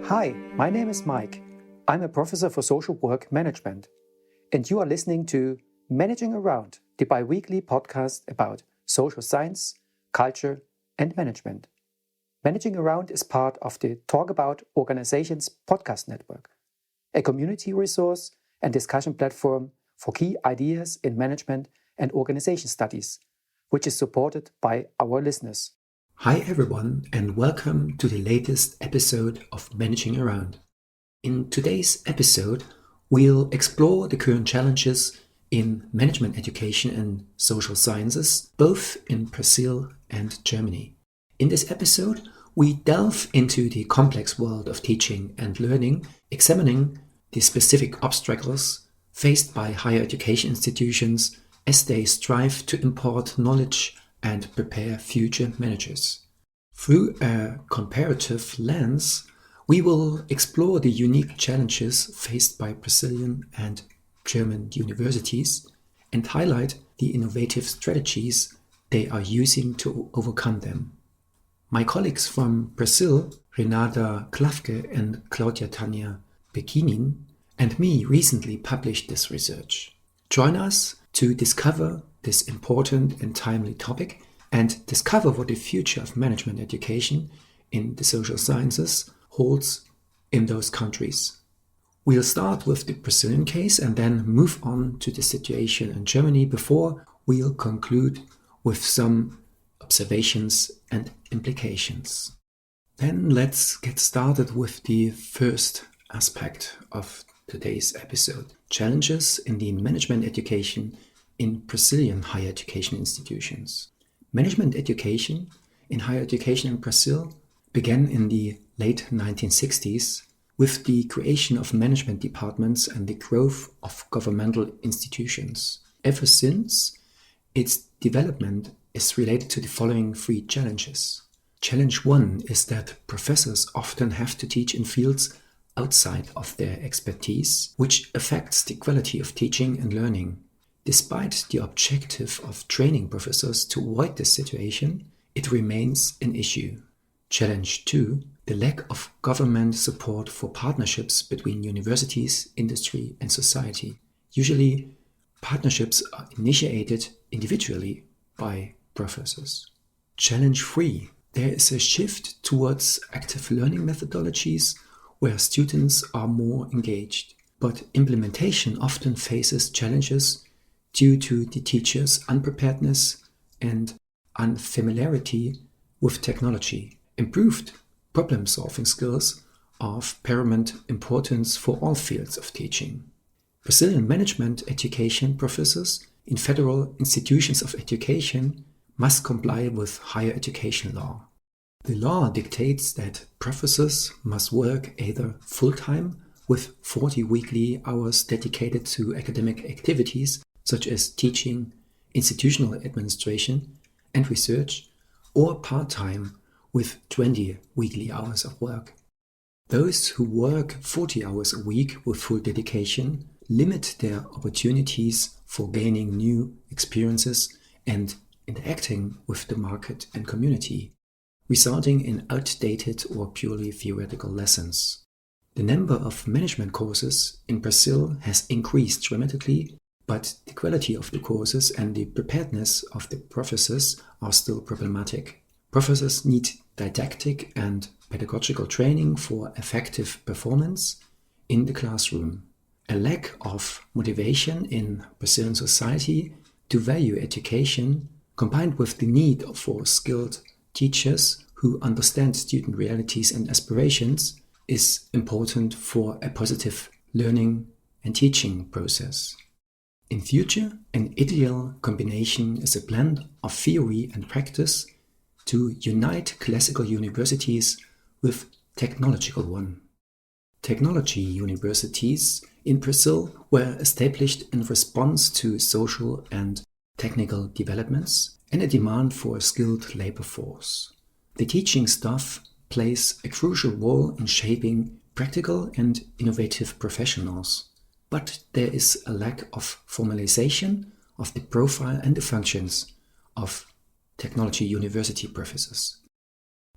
Hi, my name is Mike. I'm a professor for social work management, and you are listening to Managing Around, the bi-weekly podcast about social science, culture, and management. Managing Around is part of the Talk About Organizations podcast network, a community resource and discussion platform for key ideas in management and organization studies, which is supported by our listeners. Hi everyone, and welcome to the latest episode of Managing Around. In today's episode, we'll explore the current challenges in management education and social sciences, both in Brazil and Germany. In this episode, we delve into the complex world of teaching and learning, examining the specific obstacles faced by higher education institutions as they strive to impart knowledge and prepare future managers. Through a comparative lens, we will explore the unique challenges faced by Brazilian and German universities and highlight the innovative strategies they are using to overcome them. My colleagues from Brazil, Renata Klafke and Claudia Tania Picinin, and me recently published this research. Join us to discover this important and timely topic and discover what the future of management education in the social sciences holds in those countries. We'll start with the Brazilian case and then move on to the situation in Germany before we'll conclude with some observations and implications. Then let's get started with the first aspect of today's episode: challenges in the management education in Brazilian higher education institutions. Management education in higher education in Brazil began in the late 1960s with the creation of management departments and the growth of governmental institutions. Ever since, its development is related to the following three challenges. Challenge 1 is that professors often have to teach in fields outside of their expertise, which affects the quality of teaching and learning. Despite the objective of training professors to avoid this situation, it remains an issue. Challenge 2, the lack of government support for partnerships between universities, industry, and society. Usually, partnerships are initiated individually by professors. Challenge 3, there is a shift towards active learning methodologies where students are more engaged, but implementation often faces challenges due to the teacher's unpreparedness and unfamiliarity with technology. Improved problem-solving skills are of paramount importance for all fields of teaching. Brazilian management education professors in federal institutions of education must comply with higher education law. The law dictates that professors must work either full-time with 40 weekly hours dedicated to academic activities such as teaching, institutional administration, and research, or part-time with 20 weekly hours of work. Those who work 40 hours a week with full dedication limit their opportunities for gaining new experiences and interacting with the market and community, resulting in outdated or purely theoretical lessons. The number of management courses in Brazil has increased dramatically, but the quality of the courses and the preparedness of the professors are still problematic. Professors need didactic and pedagogical training for effective performance in the classroom. A lack of motivation in Brazilian society to value education, combined with the need for skilled teachers who understand student realities and aspirations, is important for a positive learning and teaching process. In future, an ideal combination is a blend of theory and practice to unite classical universities with technological ones. Technology universities in Brazil were established in response to social and technical developments and a demand for a skilled labor force. The teaching staff plays a crucial role in shaping practical and innovative professionals. But there is a lack of formalization of the profile and the functions of technology university professors.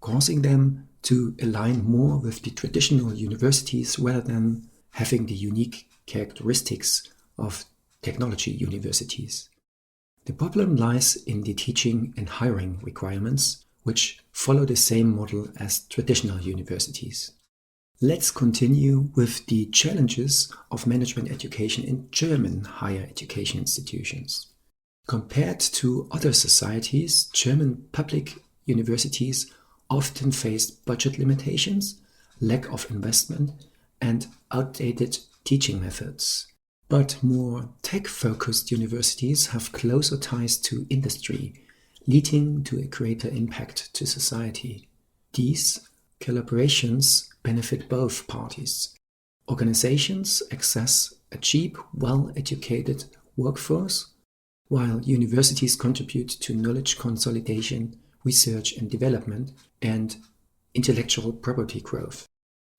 causing them to align more with the traditional universities rather than having the unique characteristics of technology universities. The problem lies in the teaching and hiring requirements, which follow the same model as traditional universities. Let's continue with the challenges of management education in German higher education institutions. Compared to other societies, German public universities often face budget limitations, lack of investment, and outdated teaching methods. But more tech-focused universities have closer ties to industry, leading to a greater impact to society. These collaborations benefit both parties. Organizations access a cheap, well-educated workforce, while universities contribute to knowledge consolidation, research and development, and intellectual property growth.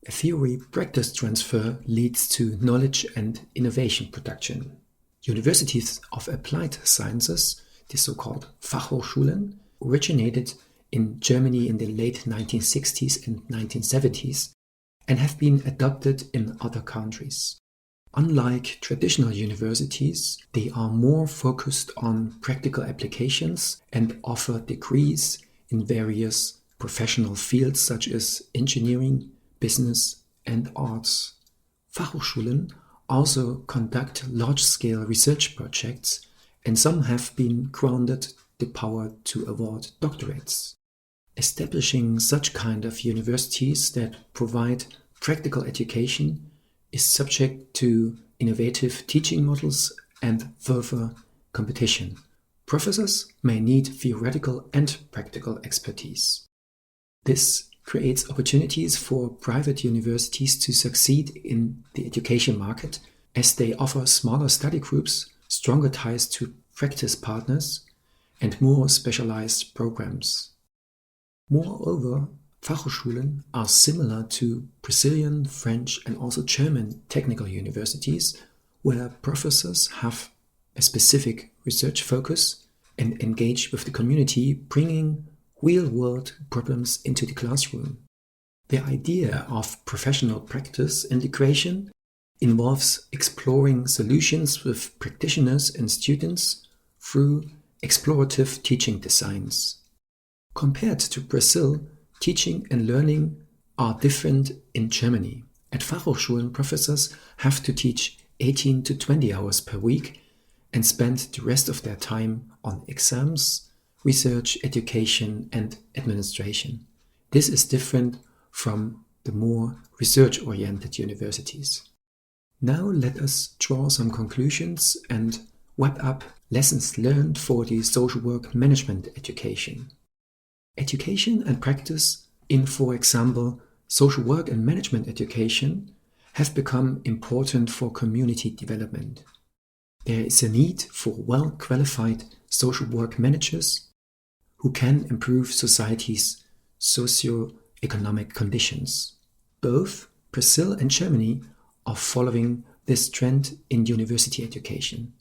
A theory-practice transfer leads to knowledge and innovation production. Universities of applied sciences, the so-called Fachhochschulen, originated in Germany in the late 1960s and 1970s and have been adopted in other countries. Unlike traditional universities, they are more focused on practical applications and offer degrees in various professional fields such as engineering, business, and arts. Fachhochschulen also conduct large-scale research projects, and some have been granted the power to award doctorates. Establishing such kind of universities that provide practical education is subject to innovative teaching models and further competition. Professors may need theoretical and practical expertise. This creates opportunities for private universities to succeed in the education market as they offer smaller study groups, stronger ties to practice partners, and more specialized programs. Moreover, Fachhochschulen are similar to Brazilian, French, and also German technical universities, where professors have a specific research focus and engage with the community, bringing real-world problems into the classroom. The idea of professional practice integration involves exploring solutions with practitioners and students through explorative teaching designs. Compared to Brazil, teaching and learning are different in Germany. At Fachhochschulen, professors have to teach 18 to 20 hours per week and spend the rest of their time on exams, research, education, and administration. This is different from the more research-oriented universities. Now let us draw some conclusions and wrap up lessons learned for the social work management education. Education and practice in, for example, social work and management education have become important for community development. There is a need for well-qualified social work managers who can improve society's socio-economic conditions. Both Brazil and Germany are following this trend in university education.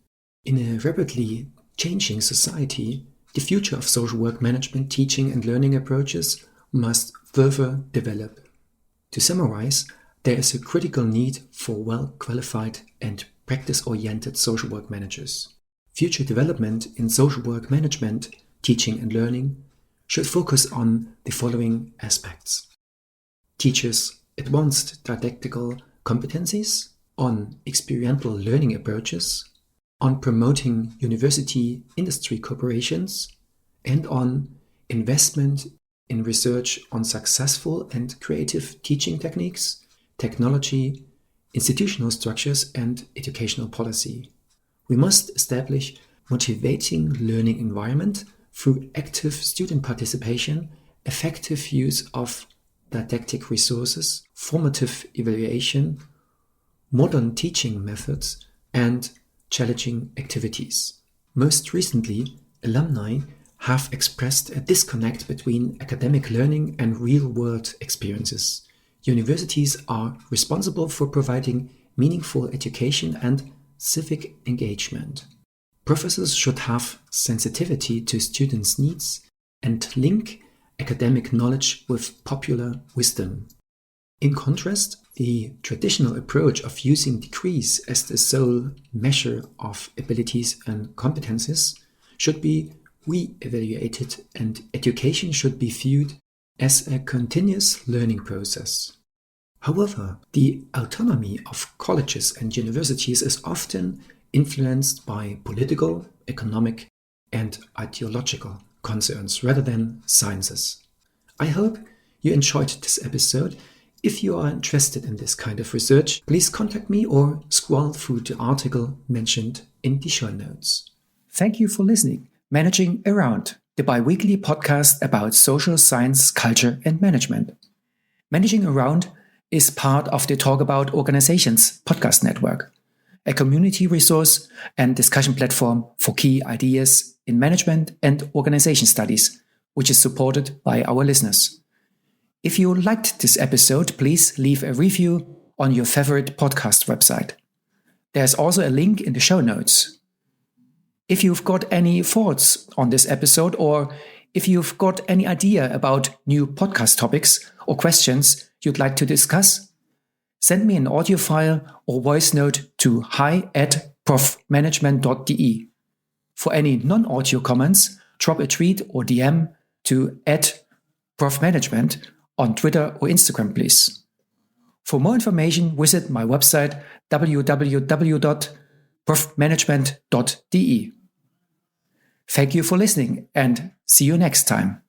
In a rapidly changing society, the future of social work management teaching and learning approaches must further develop. To summarize, there is a critical need for well-qualified and practice-oriented social work managers. Future development in social work management, teaching and learning should focus on the following aspects. Teachers' advanced didactical competencies, on experiential learning approaches, on promoting university-industry cooperations, and on investment in research on successful and creative teaching techniques, technology, institutional structures, and educational policy. We must establish motivating learning environment through active student participation, effective use of didactic resources, formative evaluation, modern teaching methods, and challenging activities. Most recently, alumni have expressed a disconnect between academic learning and real-world experiences. Universities are responsible for providing meaningful education and civic engagement. Professors should have sensitivity to students' needs and link academic knowledge with popular wisdom. In contrast, the traditional approach of using degrees as the sole measure of abilities and competences should be re-evaluated, and education should be viewed as a continuous learning process. However, the autonomy of colleges and universities is often influenced by political, economic, and ideological concerns rather than sciences. I hope you enjoyed this episode. If you are interested in this kind of research, please contact me or scroll through the article mentioned in the show notes. Thank you for listening. Managing Around, the bi-weekly podcast about social science, culture, and management. Managing Around is part of the Talk About Organizations podcast network, a community resource and discussion platform for key ideas in management and organization studies, which is supported by our listeners. If you liked this episode, please leave a review on your favorite podcast website. There's also a link in the show notes. If you've got any thoughts on this episode, or if you've got any idea about new podcast topics or questions you'd like to discuss, send me an audio file or voice note to hi@profmanagement.de. For any non-audio comments, drop a tweet or DM to @profmanagement on Twitter or Instagram, please. For more information, visit my website www.profmanagement.de. Thank you for listening and see you next time.